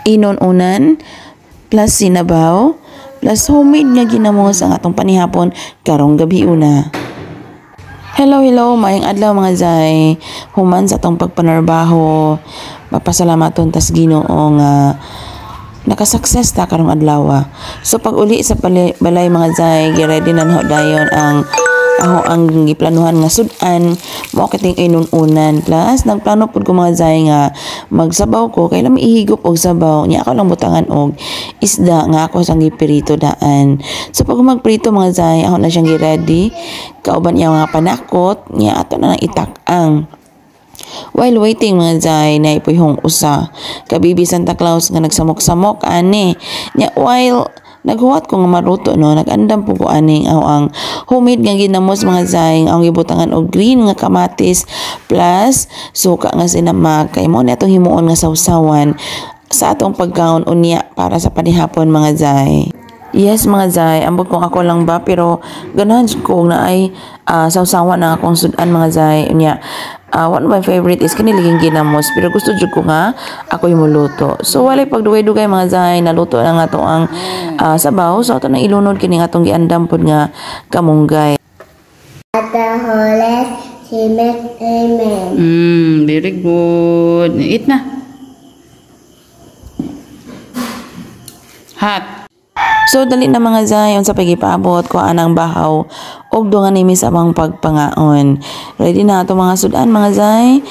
inon-unan plus sinabaw plus homemade nga ginamos ang atong panihapon karong gabi una. Hello, maayong adlaw mga zay. Human sa atong pagpanarbaho. Mapasalamaton tas Ginoo nga nakasuccess ta karong adlaw. So pag uli sa balay mga zay, gi-ready na dayon ang giplanuhan nga sudan mo kiting inununan plus nagplano pud ko mga zay nga magsabaw ko kay lam ihigop og sabaw nya ako lang butangan og isda nga ako sang gipirito daan. So pag magprito mga zay ako na siyang gi-ready kauban iya mga panakot nya ato na itak-ang. While waiting mga zay na ipuyhong usa kabibi Santa Claus nga nagsamok-samok ani nya while naghuwat ko nga maruto no nagandam po ko aning ang homemade nga ginamos mga zay ang gibutangan og green nga kamatis plus suka nga sinamag kay mo ni atong himuon nga sawsawan sa atong pagkaon unya para sa panihapon mga zay. Yes mga zay, ambot kung ako lang ba pero ganahan ko na ay sawsawan ang akong sudan mga zay unya. One of my favorite is kiniliging ginamos pero gusto jud ko nga ako yung muluto. So walay pagdugay-dugay mga zay naluto na nga to ang sabaw so ato nang ilunod kini nga atong giandam pud nga kamunggay. Ata holes simek amen. Very good. Eat na. Hot. So dali na mga zay unsa pagipaabot ko anang bahaw og dungan nimi sa amang pagpangaon. Ready na ato mga sudan mga zay.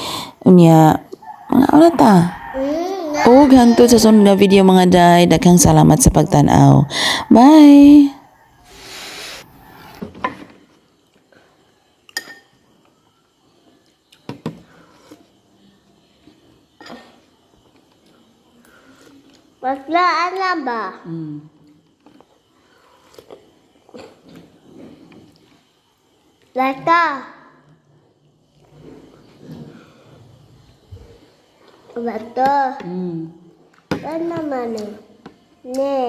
Unya mga oras ta. Og hangtod sa sunod na video mga day, daghang salamat sa pagtan-aw. Bye. Maslaan na ba? Lata. Bato. Ano naman eh? Ne.